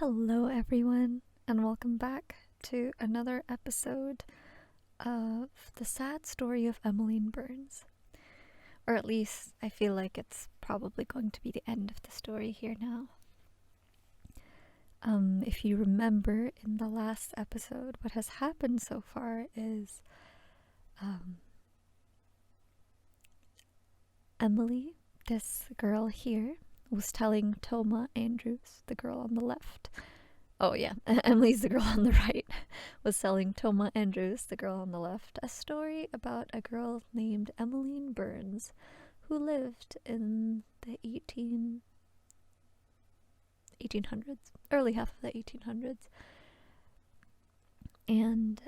Hello, everyone, and welcome back to another episode of the sad story of Emmeline Burns. Or at least, I feel like it's probably going to be the end of the story here now. If you remember in the last episode, what has happened so far is Emily, this girl here, was telling Toma Andrews, the girl on the left. Oh yeah, Emily's the girl on the right, was telling Toma Andrews, the girl on the left, a story about a girl named Emmeline Burns who lived in the 1800s, early half of the 1800s. And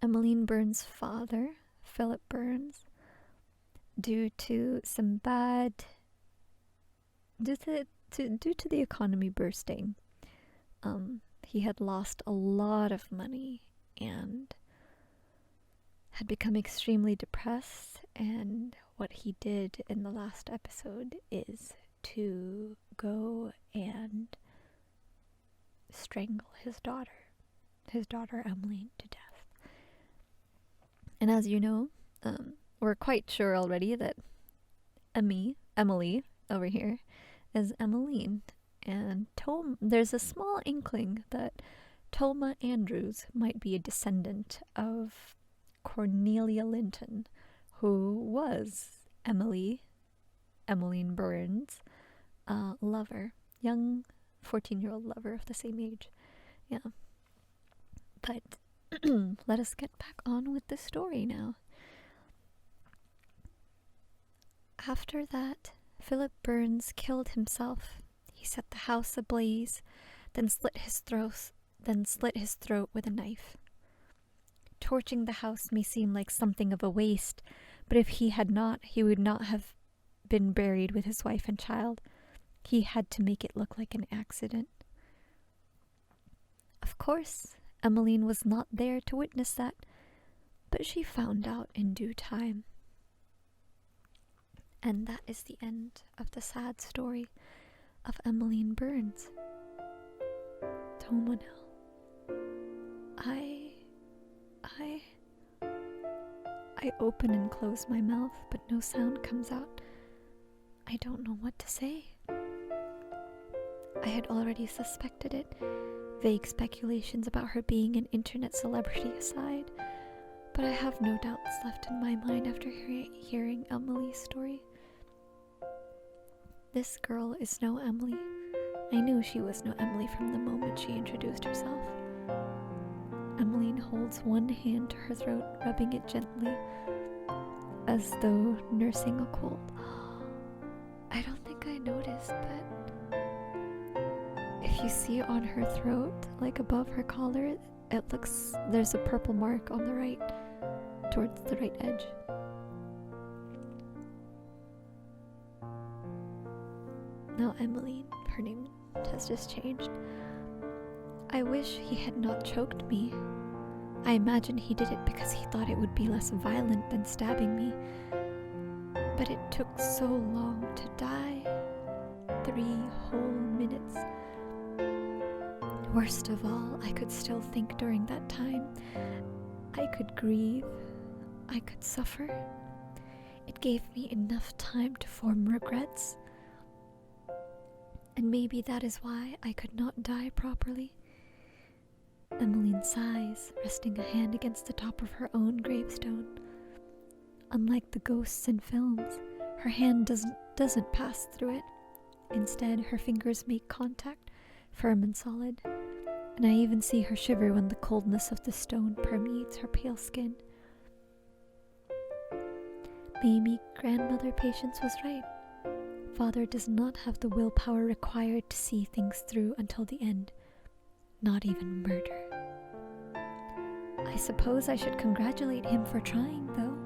Emmeline Burns' father, Philip Burns, due to the economy bursting, he had lost a lot of money and had become extremely depressed. And what he did in the last episode is to go and strangle his daughter Emmeline, to death. And as you know, we're quite sure already that Emily over here is Emmeline, and there's a small inkling that Toma Andrews might be a descendant of Cornelia Linton, who was Emmeline Burns' lover, young 14-year-old lover of the same age. Yeah. But let us get back on with the story now. After that, Philip Burns killed himself. He set the house ablaze, then slit his throat with a knife. Torching the house may seem like something of a waste, but if he had not, he would not have been buried with his wife and child. He had to make it look like an accident. Of course, Emmeline was not there to witness that, but she found out in due time. And that is the end of the sad story of Emmeline Burns. Toma now. I open and close my mouth, but no sound comes out. I don't know what to say. I had already suspected it, vague speculations about her being an internet celebrity aside, but I have no doubts left in my mind after hearing Emily's story. This girl is no Emily. I knew she was no Emily from the moment she introduced herself. Emmeline holds one hand to her throat, rubbing it gently, as though nursing a cold. I don't think I noticed, but if you see on her throat, like above her collar, there's a purple mark on the right, towards the right edge. Now Emmeline, her name has just changed. I wish he had not choked me. I imagine he did it because he thought it would be less violent than stabbing me. But it took so long to die. 3 whole minutes. Worst of all, I could still think during that time. I could grieve. I could suffer. It gave me enough time to form regrets. And maybe that is why I could not die properly. Emmeline sighs, resting a hand against the top of her own gravestone. Unlike the ghosts in films, her hand doesn't pass through it. Instead, her fingers make contact, firm and solid, and I even see her shiver when the coldness of the stone permeates her pale skin. Maybe grandmother Patience was right. Father does not have the willpower required to see things through until the end. Not even murder. I suppose I should congratulate him for trying, though.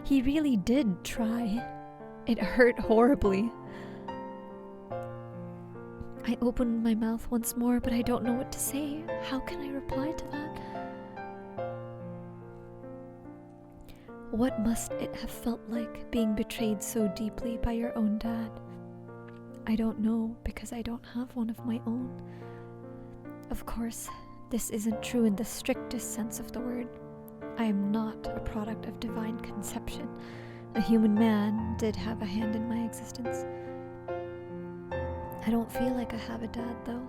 He really did try. It hurt horribly. I opened my mouth once more, but I don't know what to say. How can I reply to that? What must it have felt like being betrayed so deeply by your own dad? I don't know because I don't have one of my own. Of course, this isn't true in the strictest sense of the word. I am not a product of divine conception. A human man did have a hand in my existence. I don't feel like I have a dad, though.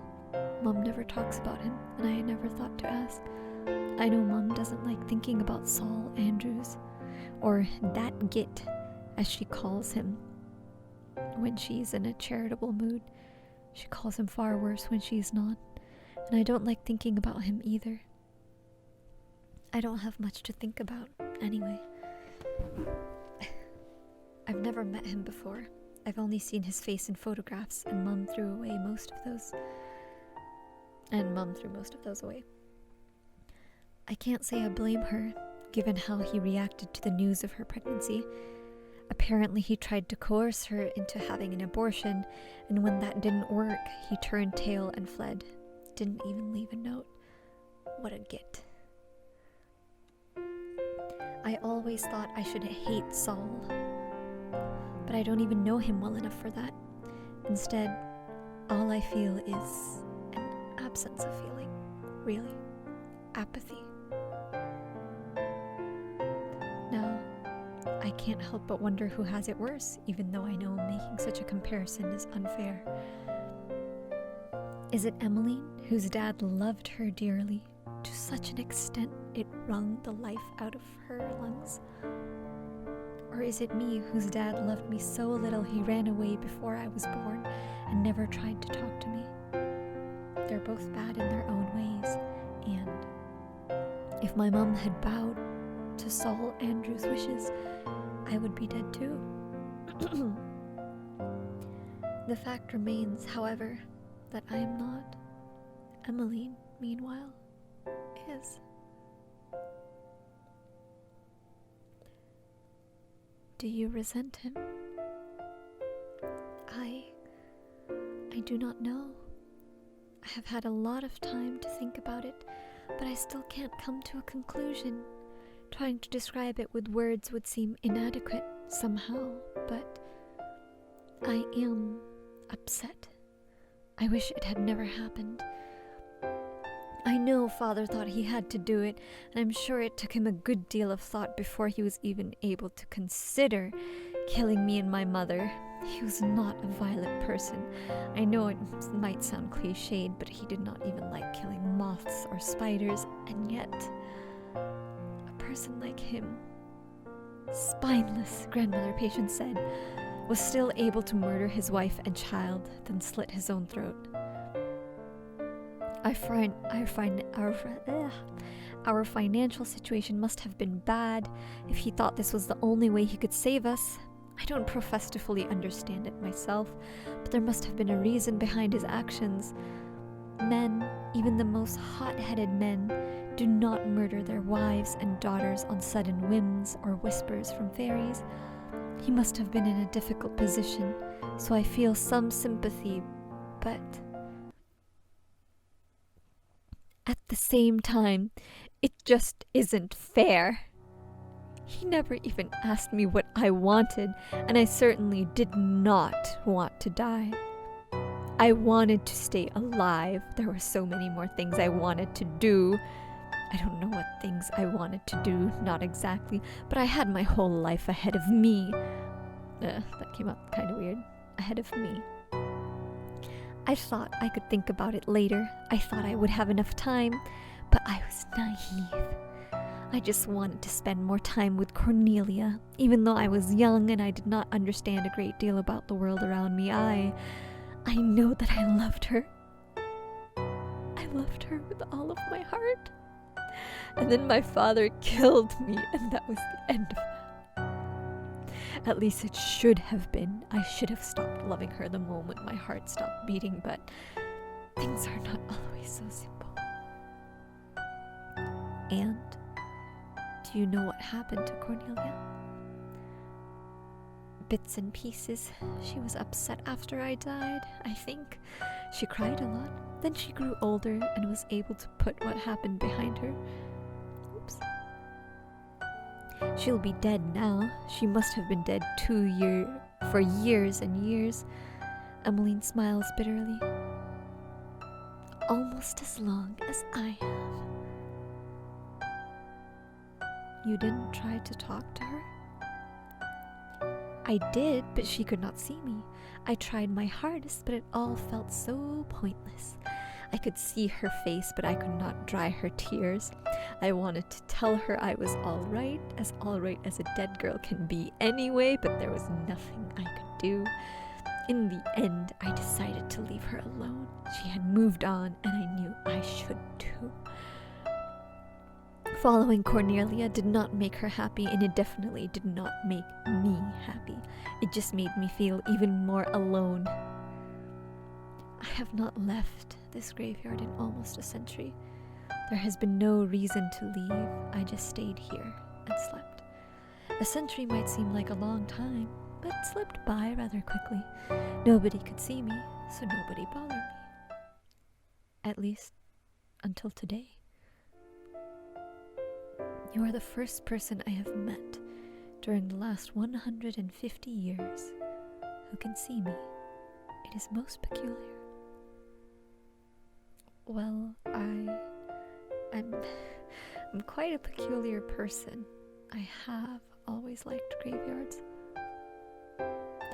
Mom never talks about him, and I never thought to ask. I know Mom doesn't like thinking about Saul Andrews, or that git, as she calls him. When she's in a charitable mood, she calls him far worse when she's not, and I don't like thinking about him either. I don't have much to think about, anyway. I've never met him before. I've only seen his face in photographs, and Mum threw most of those away. I can't say I blame her, given how he reacted to the news of her pregnancy. Apparently he tried to coerce her into having an abortion, and when that didn't work, he turned tail and fled. Didn't even leave a note. What a git. I always thought I should hate Saul, but I don't even know him well enough for that. Instead, all I feel is an absence of feeling. Really. Apathy. Now, I can't help but wonder who has it worse, even though I know making such a comparison is unfair. Is it Emmeline, whose dad loved her dearly, to such an extent it wrung the life out of her lungs? Or is it me, whose dad loved me so little he ran away before I was born and never tried to talk to me? They're both bad in their own ways, and if my mom had bowed to Saul Andrews' wishes, I would be dead too. The fact remains, however, that I am not. Emmeline, meanwhile, is. Do you resent him? I do not know. I have had a lot of time to think about it, but I still can't come to a conclusion. Trying to describe it with words would seem inadequate somehow, but I am upset. I wish it had never happened. I know Father thought he had to do it, and I'm sure it took him a good deal of thought before he was even able to consider killing me and my mother. He was not a violent person. I know it might sound cliched, but he did not even like killing moths or spiders, and yet a person like him, spineless, grandmother Patience said, was still able to murder his wife and child, then slit his own throat. Our financial situation must have been bad if he thought this was the only way he could save us. I don't profess to fully understand it myself, but there must have been a reason behind his actions. Men, even the most hot-headed men, do not murder their wives and daughters on sudden whims or whispers from fairies. He must have been in a difficult position, so I feel some sympathy, but at the same time, it just isn't fair. He never even asked me what I wanted, and I certainly did not want to die. I wanted to stay alive. There were so many more things I wanted to do. I don't know what things I wanted to do, not exactly, but I had my whole life ahead of me. That came out kind of weird. Ahead of me. I thought I could think about it later. I thought I would have enough time, but I was naive. I just wanted to spend more time with Cornelia. Even though I was young and I did not understand a great deal about the world around me, I know that I loved her. I loved her with all of my heart. And then my father killed me, and that was the end of that. At least it should have been. I should have stopped loving her the moment my heart stopped beating, but things are not always so simple. And do you know what happened to Cornelia? Bits and pieces. She was upset after I died, I think. She cried a lot. Then she grew older and was able to put what happened behind her. Oops. She'll be dead now. She must have been dead for years and years. Emmeline smiles bitterly. Almost as long as I have. You didn't try to talk to her? I did, but she could not see me. I tried my hardest, but it all felt so pointless. I could see her face, but I could not dry her tears. I wanted to tell her I was all right as a dead girl can be anyway, but there was nothing I could do. In the end, I decided to leave her alone. She had moved on, and I knew I should too. Following Cornelia did not make her happy, and it definitely did not make me happy. It just made me feel even more alone. I have not left this graveyard in almost a century. There has been no reason to leave. I just stayed here and slept. A century might seem like a long time, but it slipped by rather quickly. Nobody could see me, so nobody bothered me. At least, until today. You are the first person I have met during the last 150 years who can see me. It is most peculiar. Well, I'm quite a peculiar person. I have always liked graveyards.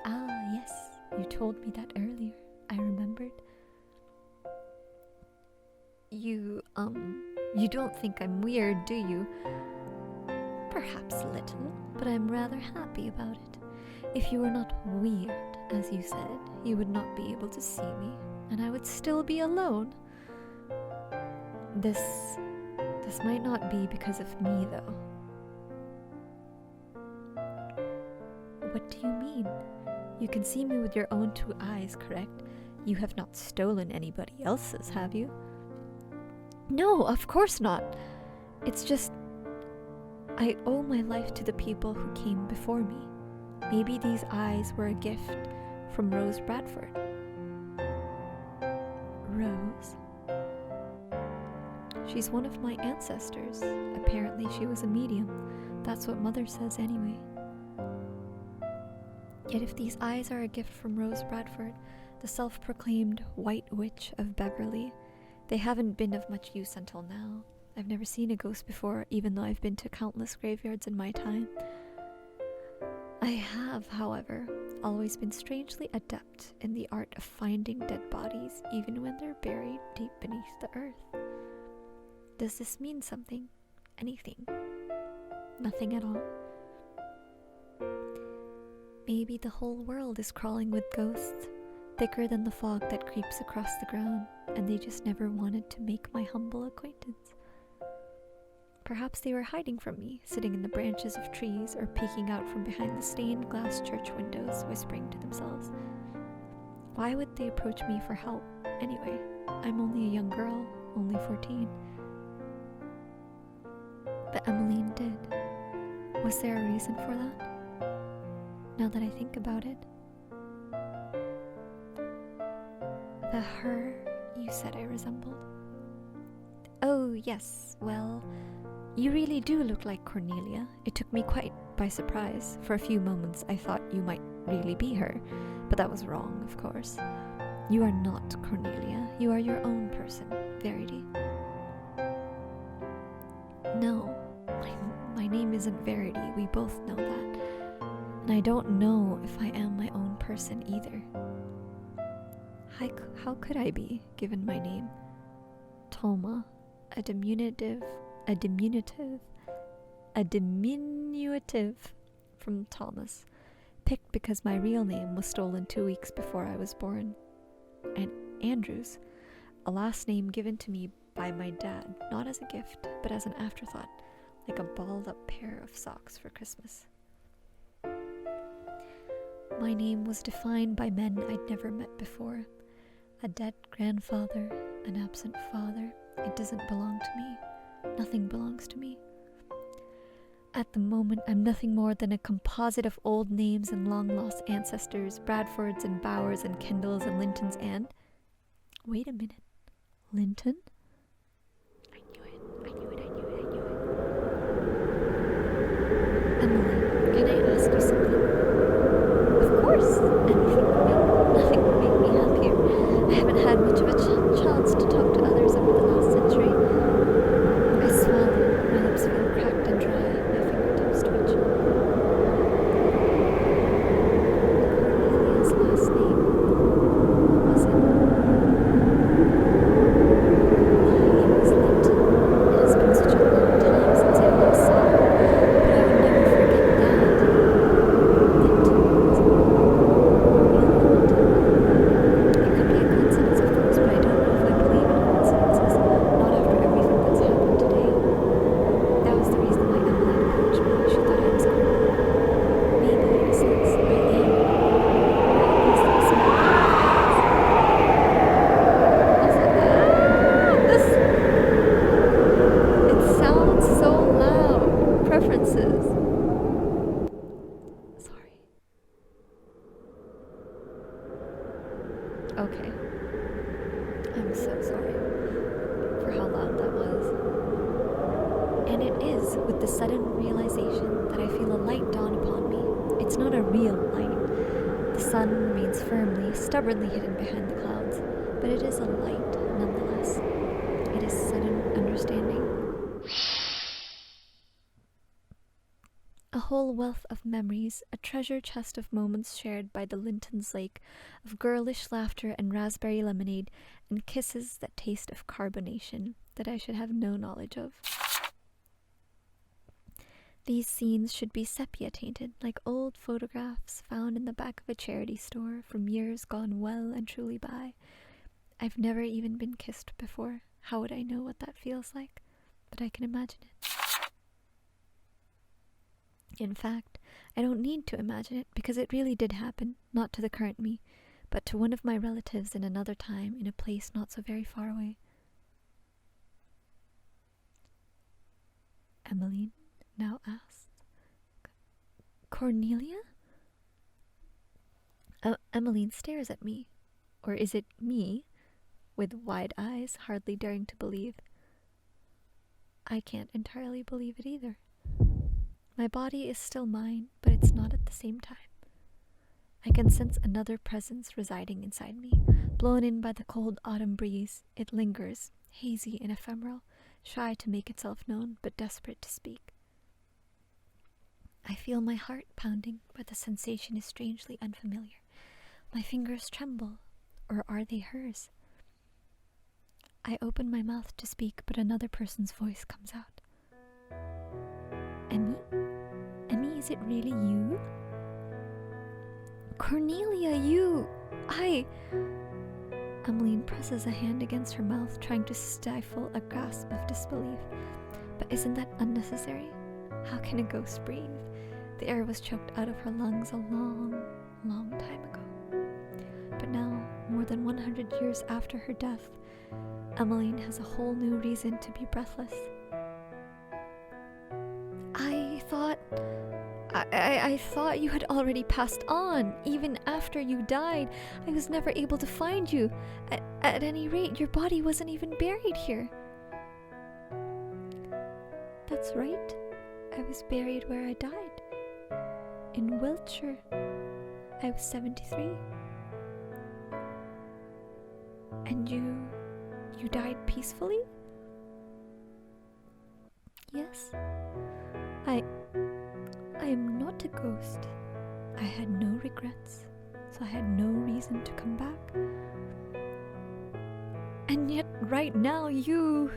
Ah, yes, you told me that earlier. I remembered. You don't think I'm weird, do you? Perhaps a little, but I'm rather happy about it. If you were not weird, as you said, you would not be able to see me, and I would still be alone. This might not be because of me, though. What do you mean? You can see me with your own two eyes, correct? You have not stolen anybody else's, have you? No, of course not. It's just, I owe my life to the people who came before me. Maybe these eyes were a gift from Rose Bradford. Rose? She's one of my ancestors. Apparently she was a medium. That's what Mother says anyway. Yet if these eyes are a gift from Rose Bradford, the self-proclaimed White Witch of Beverly, they haven't been of much use until now. I've never seen a ghost before, even though I've been to countless graveyards in my time. I have, however, always been strangely adept in the art of finding dead bodies, even when they're buried deep beneath the earth. Does this mean something? Anything? Nothing at all. Maybe the whole world is crawling with ghosts, thicker than the fog that creeps across the ground, and they just never wanted to make my humble acquaintance. Perhaps they were hiding from me, sitting in the branches of trees or peeking out from behind the stained glass church windows, whispering to themselves. Why would they approach me for help, anyway? I'm only a young girl, only 14. But Emmeline did. Was there a reason for that? Now that I think about it. The her you said I resembled. Oh, yes, well, you really do look like Cornelia. It took me quite by surprise. For a few moments I thought you might really be her, but that was wrong, of course. You are not Cornelia. You are your own person, Verity. No, my name isn't Verity. We both know that. And I don't know if I am my own person either. How could I be, given my name? Toma, a diminutive from Thomas, picked because my real name was stolen 2 weeks before I was born. And Andrews, a last name given to me by my dad, not as a gift, but as an afterthought, like a balled up pair of socks for Christmas. My name was defined by men I'd never met before. A dead grandfather, an absent father. It doesn't belong to me. Nothing belongs to me. At the moment, I'm nothing more than a composite of old names and long-lost ancestors, Bradfords and Bowers and Kendalls and Lintons and... Wait a minute. Linton? I knew it. Emmeline, can I ask you something? Of course. Anything will make, nothing will make me Okay. I'm so sorry for how loud that was. And it is with the sudden realization that I feel a light dawn upon me. It's not a real light. The sun remains firmly, stubbornly hidden behind the clouds, but it is a light nonetheless. It is sudden understanding. A whole wealth of memories, a treasure chest of moments shared by the Linton's lake, of girlish laughter and raspberry lemonade, and kisses that taste of carbonation that I should have no knowledge of. These scenes should be sepia-tainted, like old photographs found in the back of a charity store from years gone well and truly by. I've never even been kissed before. How would I know what that feels like? But I can imagine it. In fact, I don't need to imagine it because it really did happen, not to the current me, but to one of my relatives in another time in a place not so very far away. Emmeline now asked. Cornelia? Emmeline stares at me. Or is it me? With wide eyes, hardly daring to believe. I can't entirely believe it either. My body is still mine, but it's not at the same time. I can sense another presence residing inside me. Blown in by the cold autumn breeze, it lingers, hazy and ephemeral, shy to make itself known, but desperate to speak. I feel my heart pounding, but the sensation is strangely unfamiliar. My fingers tremble, or are they hers? I open my mouth to speak, but another person's voice comes out. Emmy? Emmy, is it really you? Cornelia, you! Emmeline presses a hand against her mouth, trying to stifle a gasp of disbelief. But isn't that unnecessary? How can a ghost breathe? The air was choked out of her lungs a long, long time ago. But now, more than 100 years after her death, Emmeline has a whole new reason to be breathless. I thought you had already passed on. Even after you died, I was never able to find you. At any rate, your body wasn't even buried here. That's right. I was buried where I died. In Wiltshire. I was 73. And you died peacefully? Yes. I am not a ghost. I had no regrets, so I had no reason to come back. And yet right now you...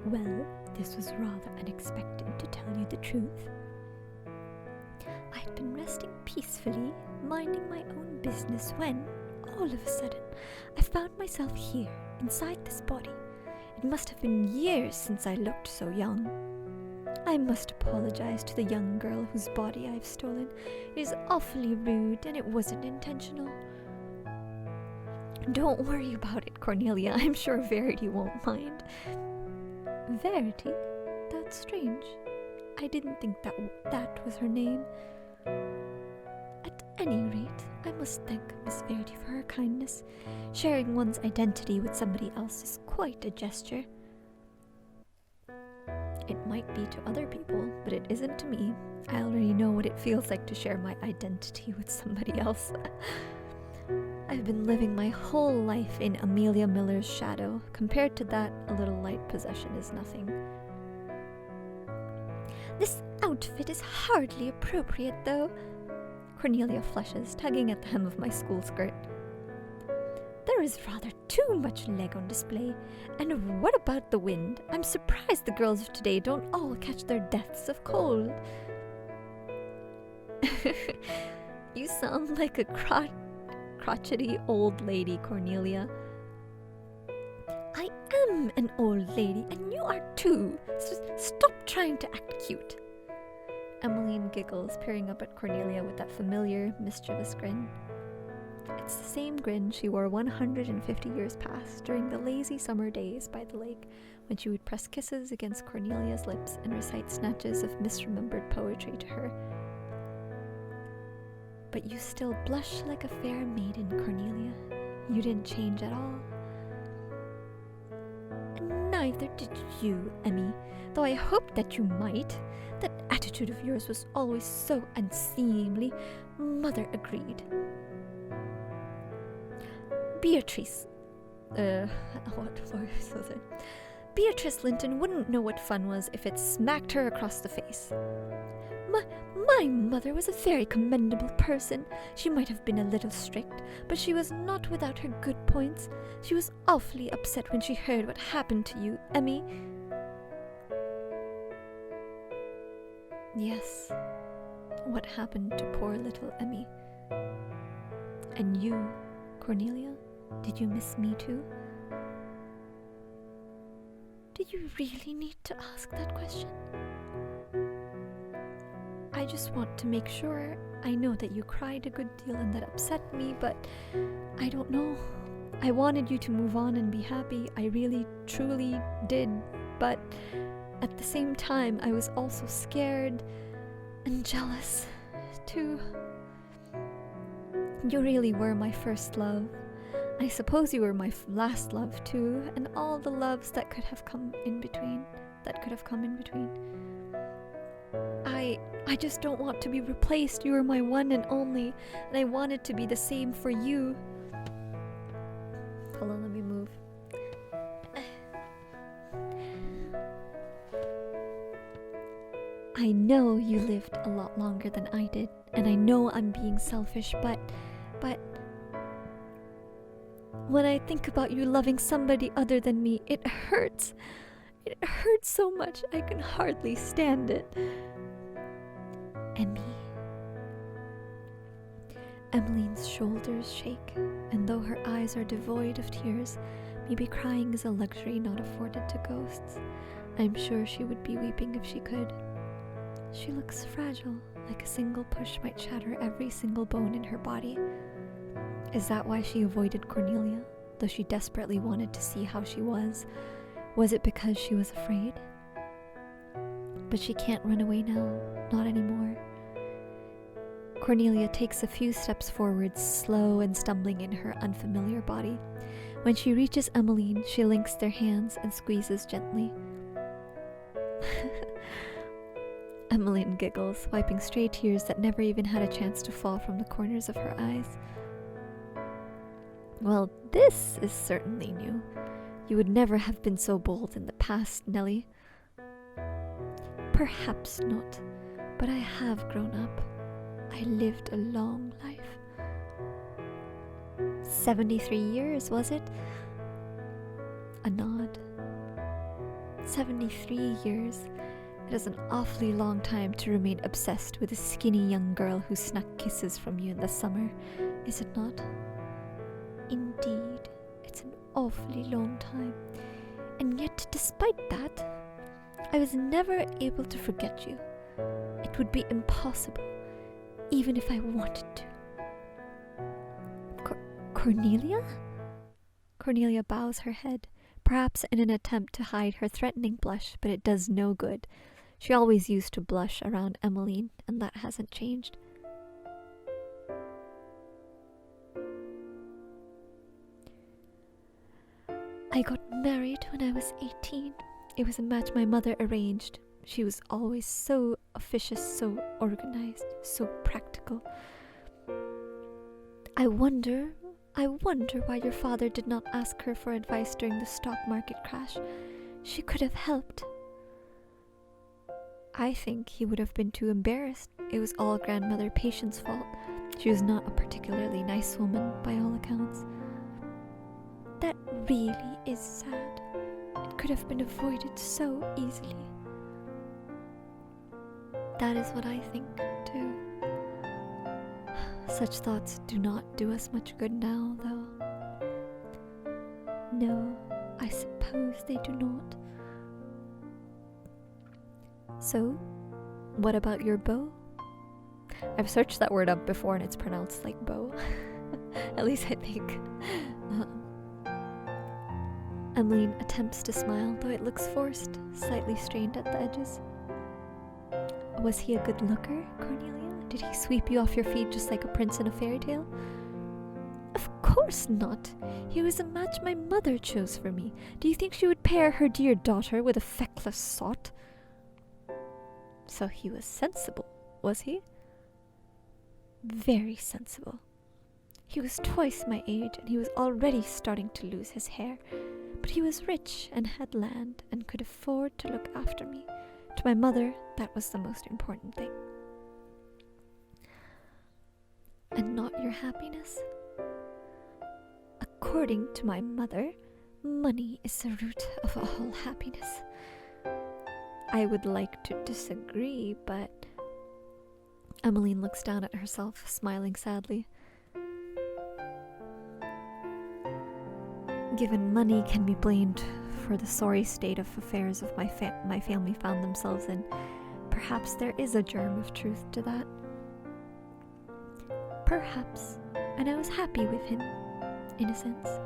Well, this was rather unexpected, to tell you the truth. I had been resting peacefully, minding my own business when, all of a sudden, I found myself here, inside this body. It must have been years since I looked so young. I must apologize to the young girl whose body I've stolen. It is awfully rude, and it wasn't intentional. Don't worry about it, Cornelia. I'm sure Verity won't mind. Verity? That's strange. I didn't think that was her name. At any rate, I must thank Miss Verity for her kindness. Sharing one's identity with somebody else is quite a gesture. It might be to other people, but it isn't to me. I already know what it feels like to share my identity with somebody else. I've been living my whole life in Amelia Miller's shadow. Compared to that, a little light possession is nothing. This outfit is hardly appropriate, though. Cornelia flushes, tugging at the hem of my school skirt. There is rather too much leg on display. And what about the wind? I'm surprised the girls of today don't all catch their deaths of cold. You sound like a crotchety old lady, Cornelia. I am an old lady, and you are too. So stop trying to act cute. Emmeline giggles, peering up at Cornelia with that familiar, mischievous grin. It's the same grin she wore 150 years past during the lazy summer days by the lake, when she would press kisses against Cornelia's lips and recite snatches of misremembered poetry to her. But you still blush like a fair maiden, Cornelia. You didn't change at all. Neither did you, Emmy, though I hoped that you might. That attitude of yours was always so unseemly. Mother agreed. Beatrice Beatrice Linton wouldn't know what fun was if it smacked her across the face. My mother was a very commendable person. She might have been a little strict, but she was not without her good points. She was awfully upset when she heard what happened to you, Emmy. Yes, what happened to poor little Emmy. And you, Cornelia, did you miss me too? Did you really need to ask that question? I just want to make sure. I know that you cried a good deal and that upset me, but I don't know. I wanted you to move on and be happy. I really, truly did. But at the same time, I was also scared and jealous, too. You really were my first love. I suppose you were my last love, too, and all the loves that could have come in between. I just don't want to be replaced. You were my one and only, and I want it to be the same for you. Hold on, let me move. I know you lived a lot longer than I did, and I know I'm being selfish, but when I think about you loving somebody other than me, it hurts. It hurts so much, I can hardly stand it. Emmy. Emmeline's shoulders shake, and though her eyes are devoid of tears, maybe crying is a luxury not afforded to ghosts. I'm sure she would be weeping if she could. She looks fragile, like a single push might shatter every single bone in her body. Is that why she avoided Cornelia, though she desperately wanted to see how she was? Was it because she was afraid? But she can't run away now, not anymore. Cornelia takes a few steps forward, slow and stumbling in her unfamiliar body. When she reaches Emmeline, she links their hands and squeezes gently. Emmeline giggles, wiping stray tears that never even had a chance to fall from the corners of her eyes. Well, this is certainly new. You would never have been so bold in the past, Nellie. Perhaps not, but I have grown up. I lived a long life. 73 years, was it? A nod. 73 years. It is an awfully long time to remain obsessed with a skinny young girl who snuck kisses from you in the summer, is it not? Indeed, it's an awfully long time. And yet, despite that, I was never able to forget you. It would be impossible, even if I wanted to. Cornelia? Cornelia bows her head, perhaps in an attempt to hide her threatening blush, but it does no good. She always used to blush around Emmeline, and that hasn't changed. I got married when I was 18. It was a match my mother arranged. She was always so officious, so organized, so practical. I wonder why your father did not ask her for advice during the stock market crash. She could have helped. I think he would have been too embarrassed. It was all grandmother Patience's fault. She was not a particularly nice woman, by all accounts. That really is sad. It could have been avoided so easily. That is what I think, too. Such thoughts do not do us much good now, though. No, I suppose they do not. So, what about your beau? I've searched that word up before and it's pronounced like beau. At least I think. Emmeline attempts to smile, though it looks forced, slightly strained at the edges. Was he a good looker, Cornelia? Did he sweep you off your feet just like a prince in a fairy tale? Of course not. He was a match my mother chose for me. Do you think she would pair her dear daughter with a feckless sot? So he was sensible, was he? Very sensible. He was twice my age, and he was already starting to lose his hair. But he was rich and had land and could afford to look after me. To my mother, that was the most important thing. And not your happiness? According to my mother, money is the root of all happiness. I would like to disagree, but... Emmeline looks down at herself, smiling sadly. Given money can be blamed for the sorry state of affairs of my family found themselves in, perhaps there is a germ of truth to that. Perhaps, and I was happy with him, in a sense.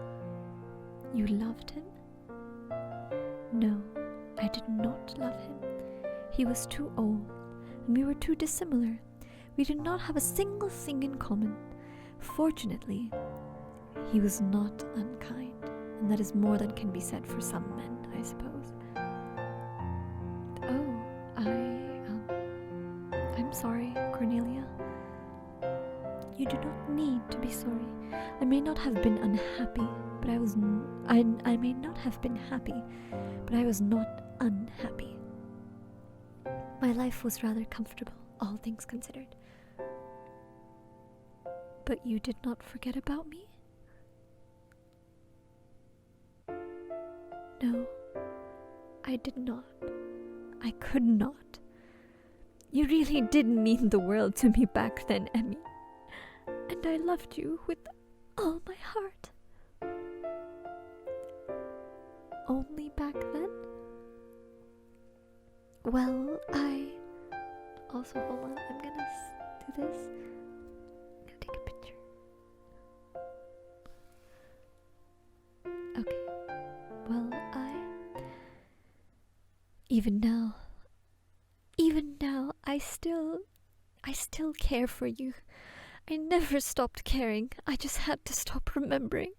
You loved him? No, I did not love him. He was too old, and we were too dissimilar. We did not have a single thing in common. Fortunately, he was not unkind, and that is more than can be said for some men, I suppose. Oh, I'm sorry, Cornelia. You do not need to be sorry. I may not have been unhappy, but I may not have been happy, but I was not unhappy. My life was rather comfortable, all things considered. But you did not forget about me? No, I did not. I could not. You really did mean the world to me back then, Emmy. And I loved you with all my heart. Only back then? Well, also, hold on, I'm gonna do this. I'm gonna take a picture. Okay. Well, even now, I still care for you. I never stopped caring. I just had to stop remembering.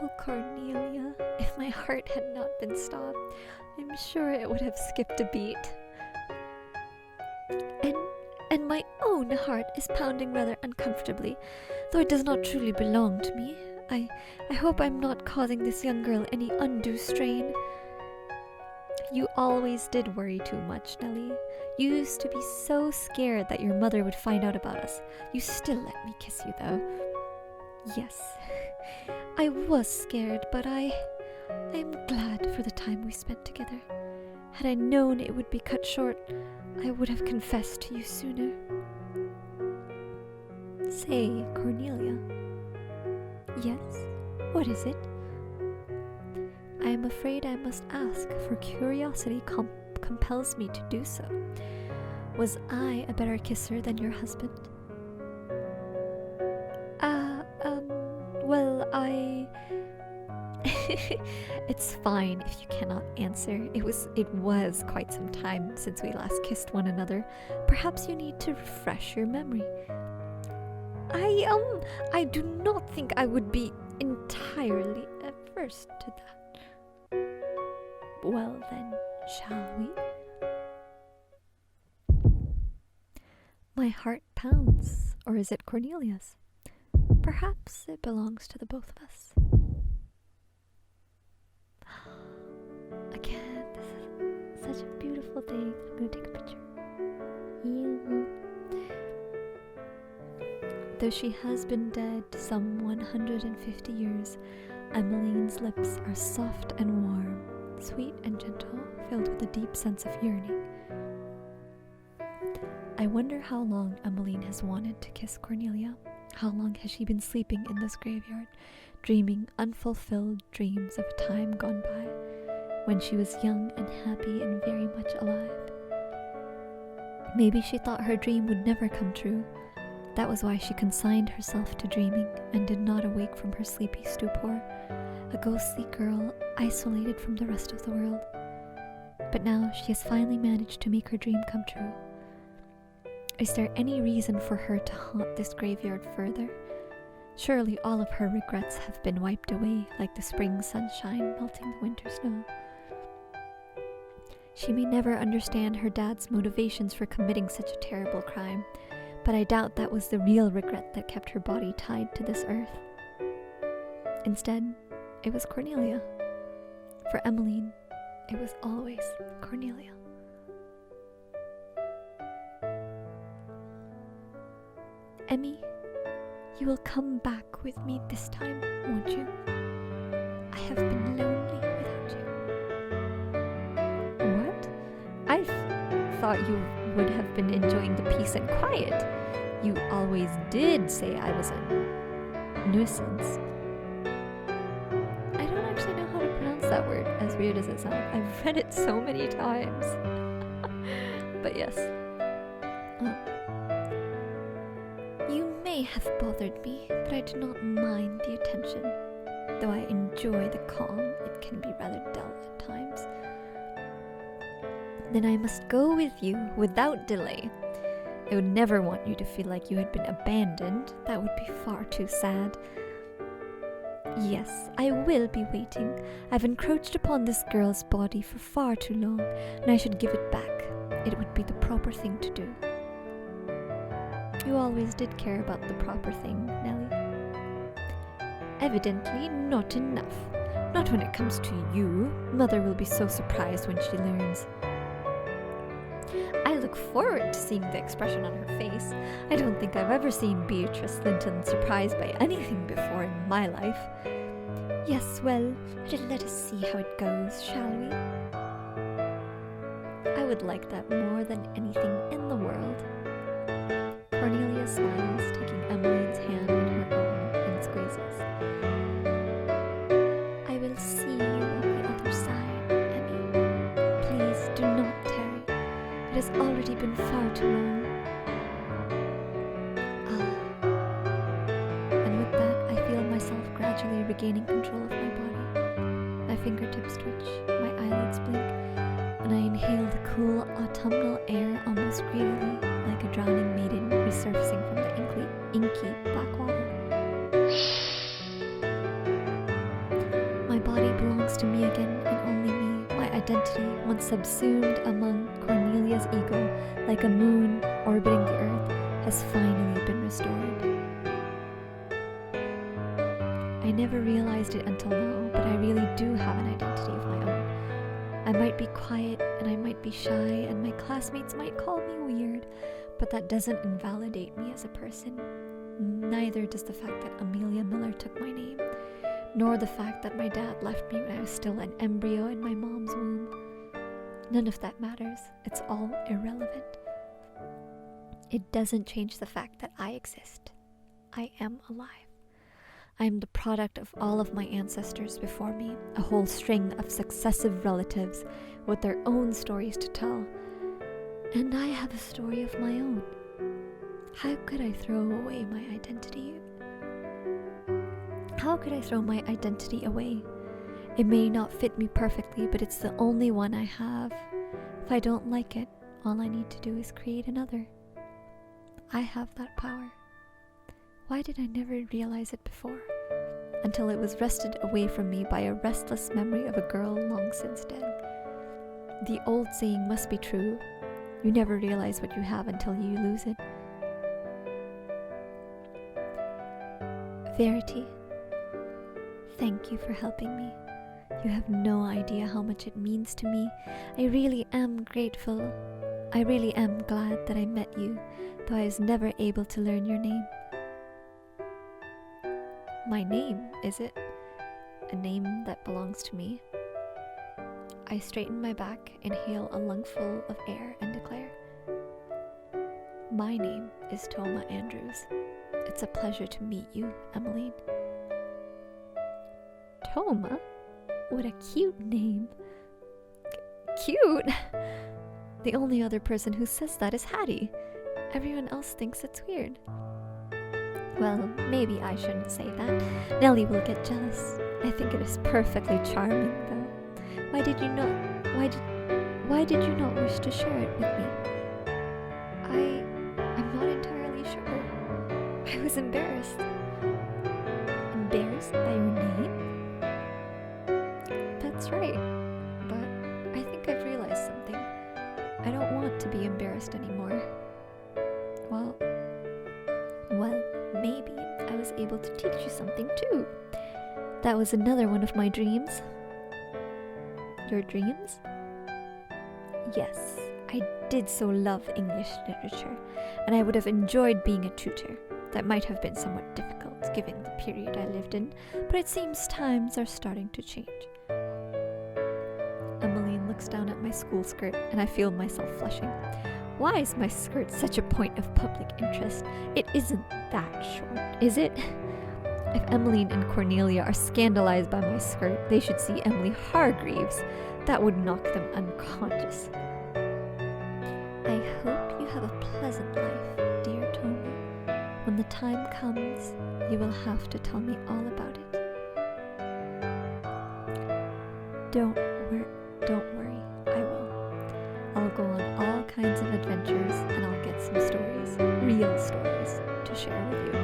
Oh, Cornelia, if my heart had not been stopped, I'm sure it would have skipped a beat. And my own heart is pounding rather uncomfortably, though it does not truly belong to me. I hope I'm not causing this young girl any undue strain. You always did worry too much, Nellie. You used to be so scared that your mother would find out about us. You still let me kiss you, though. Yes, I was scared, but I'm glad for the time we spent together. Had I known it would be cut short, I would have confessed to you sooner. Say, Cornelia. Yes, what is it? I am afraid I must ask, for curiosity compels me to do so. Was I a better kisser than your husband? Well, It's fine if you cannot answer. It was quite some time since we last kissed one another. Perhaps you need to refresh your memory. I do not think I would be entirely averse to that. Well then, shall we? My heart pounds, or is it Cornelia's? Perhaps it belongs to the both of us. Again, this is such a beautiful day. I'm gonna take a picture. Yeah. Though she has been dead some 150 years, Emmeline's lips are soft and warm, sweet and gentle, filled with a deep sense of yearning. I wonder how long Emmeline has wanted to kiss Cornelia. How long has she been sleeping in this graveyard, dreaming unfulfilled dreams of a time gone by, when she was young and happy and very much alive? Maybe she thought her dream would never come true. That was why she consigned herself to dreaming and did not awake from her sleepy stupor, a ghostly girl isolated from the rest of the world. But now she has finally managed to make her dream come true. Is there any reason for her to haunt this graveyard further? Surely all of her regrets have been wiped away like the spring sunshine melting the winter snow. She may never understand her dad's motivations for committing such a terrible crime, but I doubt that was the real regret that kept her body tied to this earth. Instead, it was Cornelia. For Emmeline, it was always Cornelia. Emmy, you will come back with me this time, won't you? I have been lonely without you. What? I thought you would have been enjoying the peace and quiet. You always did say I was a nuisance. I don't actually know how to pronounce that word, as weird as it sounds. I've read it so many times. But yes. You may have bothered me, but I do not mind the attention. Though I enjoy the calm, it can be rather dull at times. Then I must go with you without delay. I would never want you to feel like you had been abandoned. That would be far too sad. Yes, I will be waiting. I've encroached upon this girl's body for far too long, and I should give it back. It would be the proper thing to do. You always did care about the proper thing, Nellie. Evidently not enough. Not when it comes to you. Mother will be so surprised when she learns. I look forward to seeing the expression on her face. I don't think I've ever seen Beatrice Linton surprised by anything before in my life. Yes, well, let us see how it goes, shall we? I would like that more than anything in the world. Cornelia smiles, taking Emmeline's hand in her own and squeezes. I will see you on the other side, Emmy. Please do not tarry. It has already been far too long. And with that, I feel myself gradually regaining control of my body. My fingertips twitch, my eyelids blink, and I inhale the cool autumnal air almost greedily, like a drowning maiden resurfacing from the inky black water. My body belongs to me again, and only me. My identity, once subsumed among Cornelia's ego, like a moon orbiting the earth, has finally been restored. I never realized it until now, but I really do have an identity of my own. I might be quiet, and I might be shy, and my classmates might call me weird, but that doesn't invalidate me as a person. Neither does the fact that Amelia Miller took my name, nor the fact that my dad left me when I was still an embryo in my mom's womb. None of that matters. It's all irrelevant. It doesn't change the fact that I exist. I am alive. I am the product of all of my ancestors before me, a whole string of successive relatives with their own stories to tell. And I have a story of my own. How could I throw away my identity? How could I throw my identity away? It may not fit me perfectly, but it's the only one I have. If I don't like it, all I need to do is create another. I have that power. Why did I never realize it before? Until it was wrested away from me by a restless memory of a girl long since dead. The old saying must be true. You never realize what you have until you lose it. Verity, thank you for helping me. You have no idea how much it means to me. I really am grateful. I really am glad that I met you, though I was never able to learn your name. My name, is it? A name that belongs to me? I straighten my back, inhale a lungful of air, and declare, my name is Toma Andrews. It's a pleasure to meet you, Emmeline. Toma? What a cute name. Cute? The only other person who says that is Hattie. Everyone else thinks it's weird. Well, maybe I shouldn't say that. Nellie will get jealous. I think it is perfectly charming, though. Why did you not wish to share it with me? I was embarrassed. Embarrassed by your name? That's right. But I think I've realized something. I don't want to be embarrassed anymore. Well, maybe I was able to teach you something too. That was another one of my dreams. Your dreams? Yes, I did so love English literature, and I would have enjoyed being a tutor. That might have been somewhat difficult given the period I lived in, but it seems times are starting to change. Emmeline looks down at my school skirt, and I feel myself flushing. Why is my skirt such a point of public interest? It isn't that short, is it? If Emmeline and Cornelia are scandalized by my skirt, they should see Emily Hargreaves. That would knock them unconscious. I hope you have a pleasant life, dear Tony. When the time comes, you will have to tell me all about it. Don't worry, I will. I'll go on all kinds of adventures, and I'll get some stories, real stories, to share with you.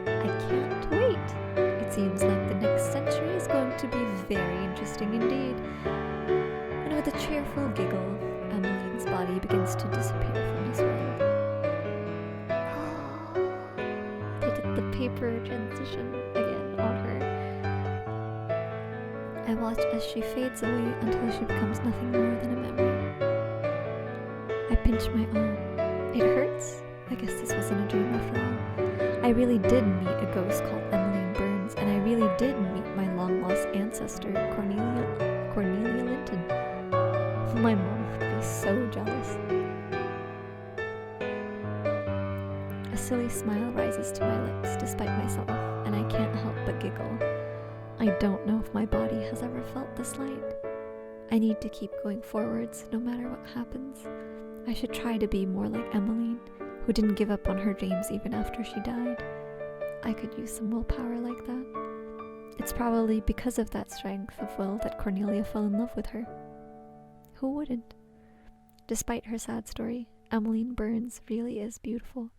I can't wait. It seems like the next century is going to be very interesting indeed. And with a cheerful giggle, Emmeline's body begins to disappear from this world. They did the paper transition again on her. I watch as she fades away until she becomes nothing more than a memory. I pinch my arm. It hurts. I guess this wasn't a dream after all. I really did meet a ghost called Emmeline Burns, and I really did meet my long-lost ancestor, Cornelia Linton. My mom would be so jealous. A silly smile rises to my lips despite myself, and I can't help but giggle. I don't know if my body has ever felt this light. I need to keep going forwards no matter what happens. I should try to be more like Emmeline, who didn't give up on her dreams even after she died. I could use some willpower like that. It's probably because of that strength of will that Cornelia fell in love with her. Who wouldn't? Despite her sad story, Emmeline Burns really is beautiful.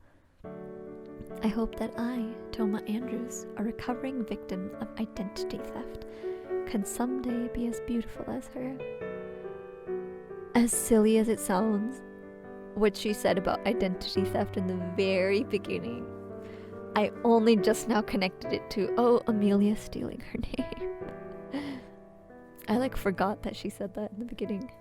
I hope that I, Toma Andrews, a recovering victim of identity theft, can someday be as beautiful as her. As silly as it sounds, what she said about identity theft in the very beginning, I only just now connected it to, Amelia stealing her name. I forgot that she said that in the beginning.